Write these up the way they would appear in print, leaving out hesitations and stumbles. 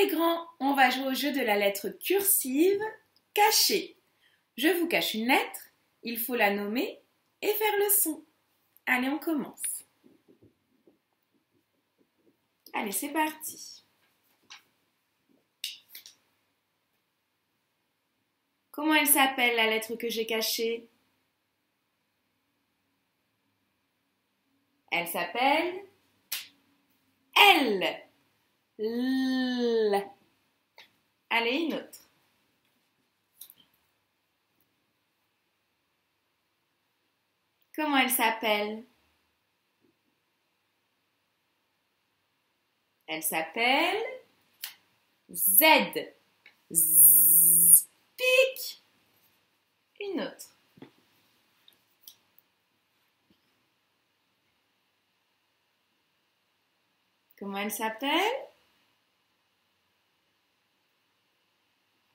les grands, on va jouer au jeu de la lettre cursive cachée. Je vous cache une lettre, il faut la nommer et faire le son. Allez, on commence. Allez, c'est parti. Comment elle s'appelle, la lettre que j'ai cachée? Elle s'appelle L. L. Allez, une autre. Comment elle s'appelle? Elle s'appelle Z. Z. Pique. Une autre. Comment elle s'appelle?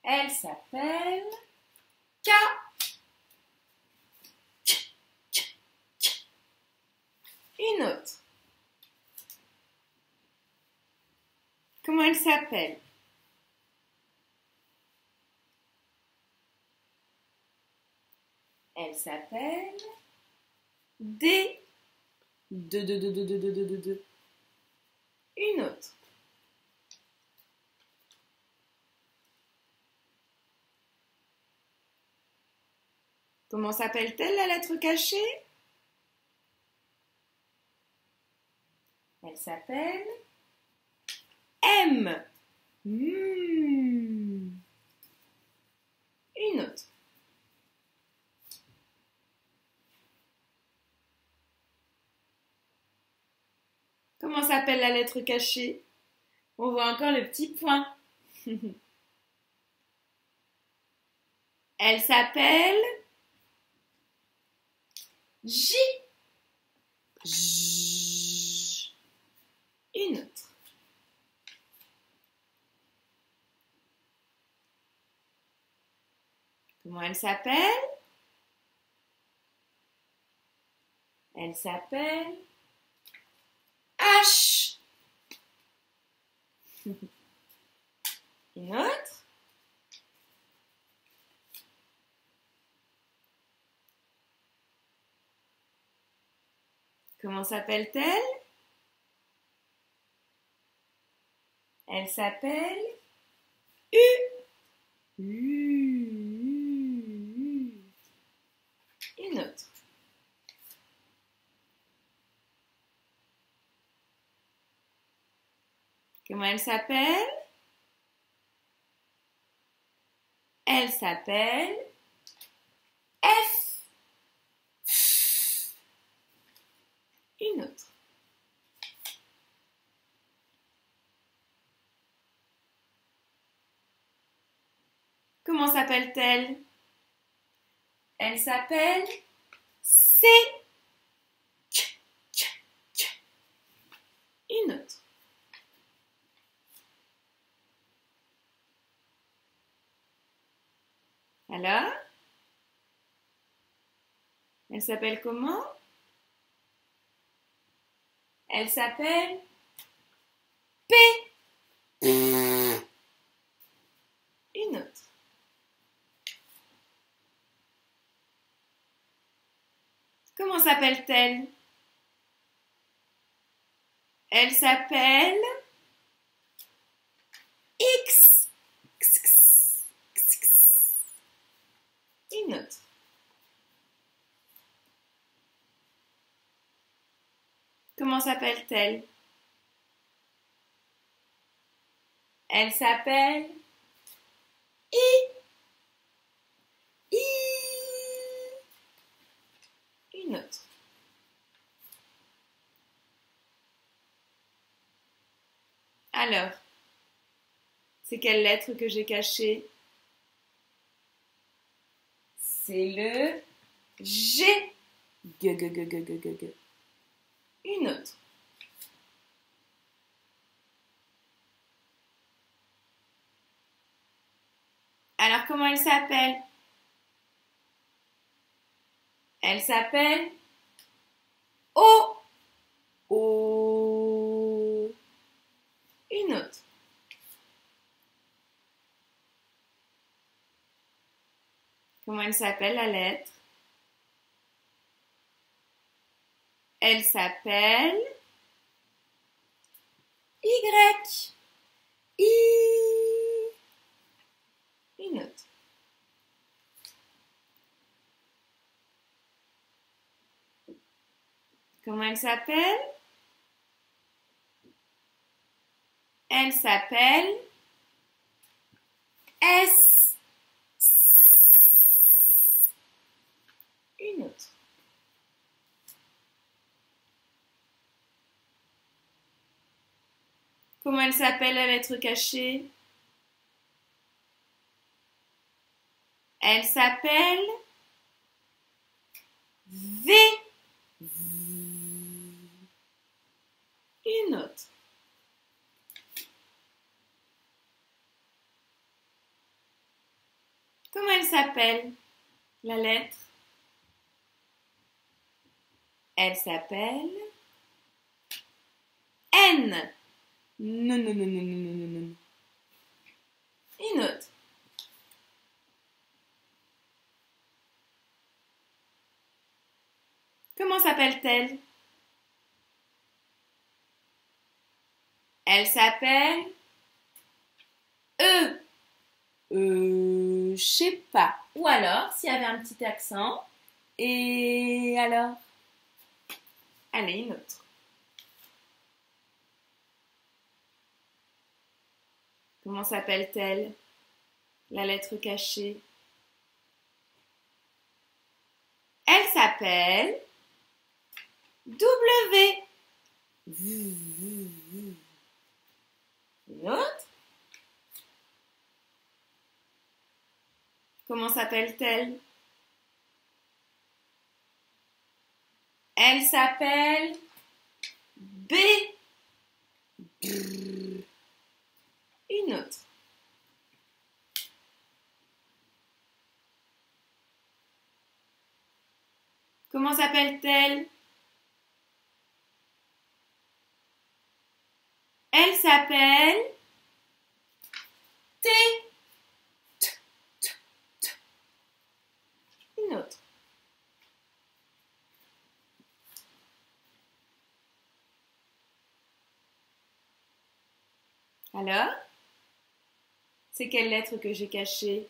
Elle s'appelle K. Une autre. Comment elle s'appelle? Elle s'appelle D. De. Une autre. Comment s'appelle-t-elle, la lettre cachée? Elle s'appelle M. Une autre. Comment s'appelle la lettre cachée? On voit encore le petit point. Elle s'appelle J. J. Une autre. Comment elle s'appelle? Elle s'appelle H. Une autre. Comment s'appelle-t-elle? Elle s'appelle U. Une autre. Comment elle s'appelle? Elle s'appelle F. Une autre. Comment s'appelle-t-elle? Elle s'appelle C. Une autre. Alors? Elle s'appelle comment? Elle s'appelle P. Une autre. Comment s'appelle-t-elle? Elle s'appelle X. Une autre. Comment s'appelle-t-elle? Elle s'appelle I. Une autre. Alors, c'est quelle lettre que j'ai cachée? C'est le G. G. Une autre. Alors, comment elle s'appelle? Elle s'appelle O. O. Une autre. Comment elle s'appelle la lettre? Elle s'appelle Y. I. Une autre. Comment elle s'appelle? Elle s'appelle S. Une autre. Comment elle s'appelle la lettre cachée? Elle s'appelle V. Une autre. Comment elle s'appelle la lettre? Elle s'appelle N. Non, non, non, non, non, non, non, non. Une autre. Comment s'appelle-t-elle? Elle s'appelle E. Je sais pas. Ou alors, s'il y avait un petit accent. Et alors? Allez, une autre. Comment s'appelle-t-elle? La lettre cachée. Elle s'appelle W. Une autre. Comment s'appelle-t-elle? Elle s'appelle B. Une autre. Comment s'appelle-t-elle? Elle s'appelle T. Une autre. Alors, c'est quelle lettre que j'ai cachée?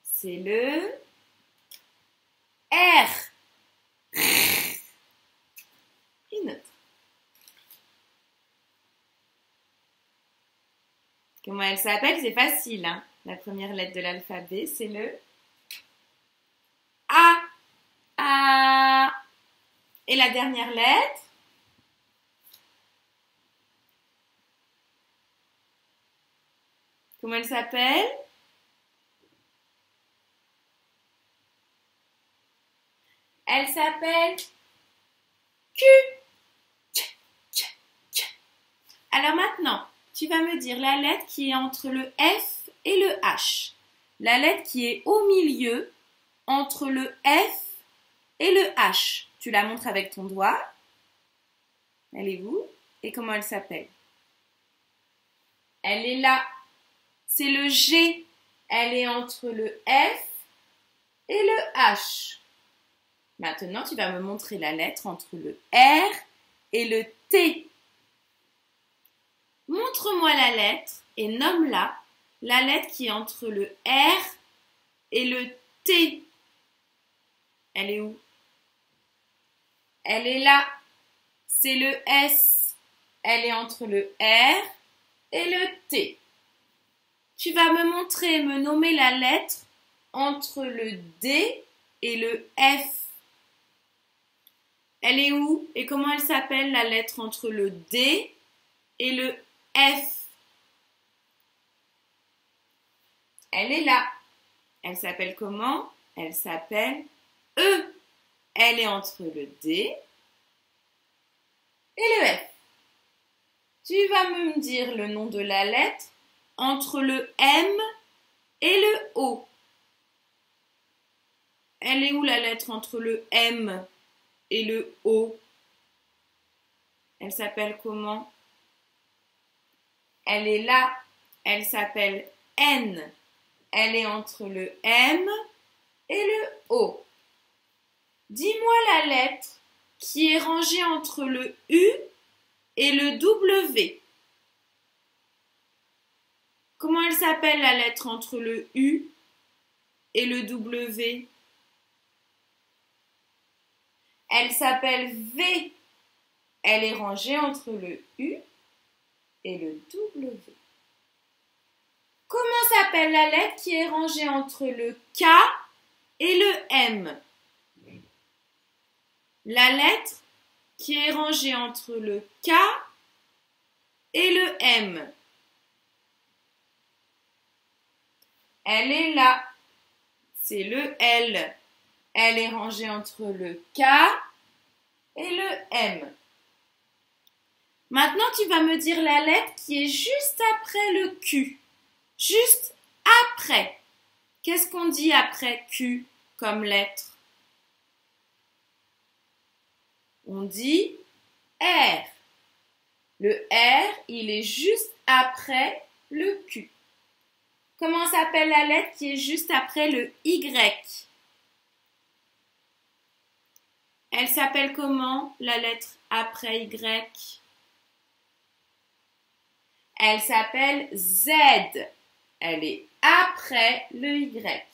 C'est le R. Une autre. Comment elle s'appelle? C'est facile, hein? La première lettre de l'alphabet, c'est le A. A. Et la dernière lettre? Comment elle s'appelle? Elle s'appelle Q. Alors maintenant, tu vas me dire la lettre qui est entre le F et le H. La lettre qui est au milieu entre le F et le H. Tu la montres avec ton doigt. Elle est où? Et comment elle s'appelle? Elle est là. C'est le G. Elle est entre le F et le H. Maintenant, tu vas me montrer la lettre entre le R et le T. Montre-moi la lettre et nomme-la, la lettre qui est entre le R et le T. Elle est où? Elle est là. C'est le S. Elle est entre le R et le T. Tu vas me montrer, me nommer la lettre entre le D et le F. Elle est où? Et comment elle s'appelle la lettre entre le D et le F? Elle est là. Elle s'appelle comment? Elle s'appelle E. Elle est entre le D et le F. Tu vas me dire le nom de la lettre entre le M et le O. Elle est où la lettre entre le M et le O? Elle s'appelle comment? Elle est là. Elle s'appelle N. elle est entre le M et le O. Dis-moi la lettre qui est rangée entre le U et le W. Comment elle s'appelle la lettre entre le U et le W? Elle s'appelle V. Elle est rangée entre le U et le W. Comment s'appelle la lettre qui est rangée entre le K et le M? La lettre qui est rangée entre le K et le M. Elle est là. C'est le L. Elle est rangée entre le K et le M. Maintenant, tu vas me dire la lettre qui est juste après le Q. Juste après. Qu'est-ce qu'on dit après Q comme lettre? On dit R. Le R, il est juste après le Q. Comment s'appelle la lettre qui est juste après le Y? Elle s'appelle comment, la lettre après Y? Elle s'appelle Z. Elle est après le Y.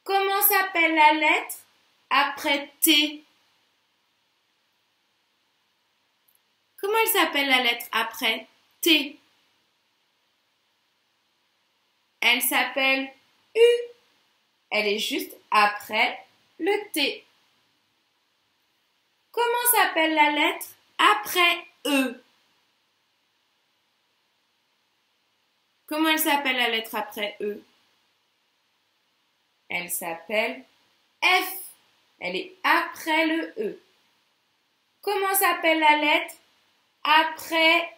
Comment s'appelle la lettre après T? Comment elle s'appelle la lettre après T? Elle s'appelle U. Elle est juste après le T. Comment s'appelle la lettre après E? Comment elle s'appelle la lettre après E? Elle s'appelle F. Elle est après le E. Comment s'appelle la lettre après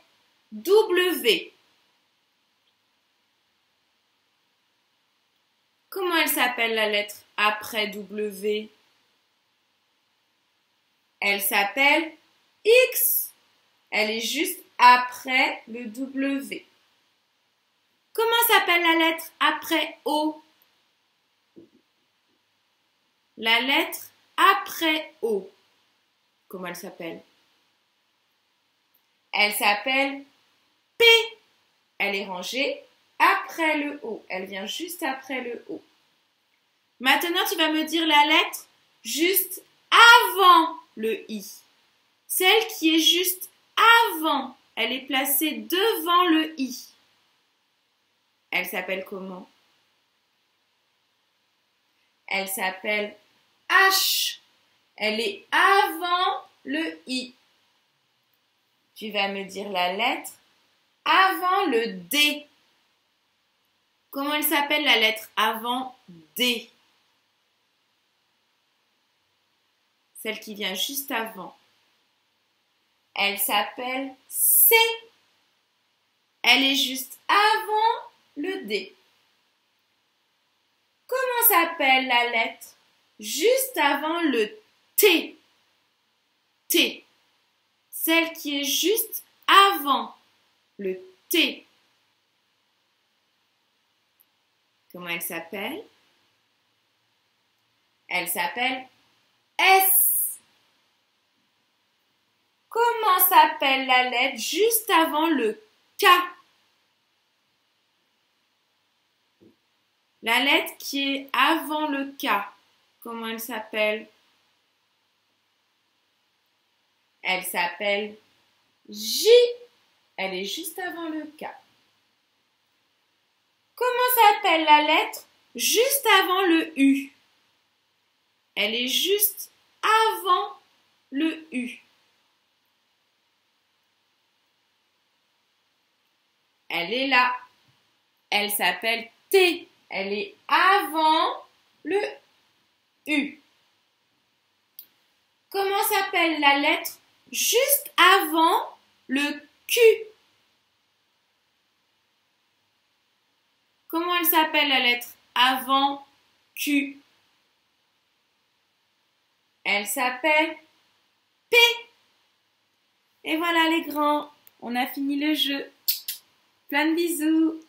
W? Comment elle s'appelle la lettre après W? Elle s'appelle X. Elle est juste après le W. Comment s'appelle la lettre après O? La lettre après O. Comment elle s'appelle? Elle s'appelle P. Elle est rangée après le O. Elle vient juste après le O. Maintenant, tu vas me dire la lettre juste avant le I. Celle qui est juste avant. Elle est placée devant le I. Elle s'appelle comment? Elle s'appelle H. Elle est avant le I. Tu vas me dire la lettre avant le D. Comment elle s'appelle la lettre avant D? Celle qui vient juste avant. Elle s'appelle C. Elle est juste avant le D. Comment s'appelle la lettre juste avant le T? T. Celle qui est juste avant le T. Comment elle s'appelle? Elle s'appelle S. Comment s'appelle la lettre juste avant le K? La lettre qui est avant le K. Comment elle s'appelle? Elle s'appelle J. Elle est juste avant le K. Comment s'appelle la lettre juste avant le U? Elle est juste avant le U. Elle est là. Elle s'appelle T. Elle est avant le U. Comment s'appelle la lettre juste avant le Q? Comment elle s'appelle la lettre avant Q? Elle s'appelle P. Et voilà les grands, on a fini le jeu. Plein de bisous.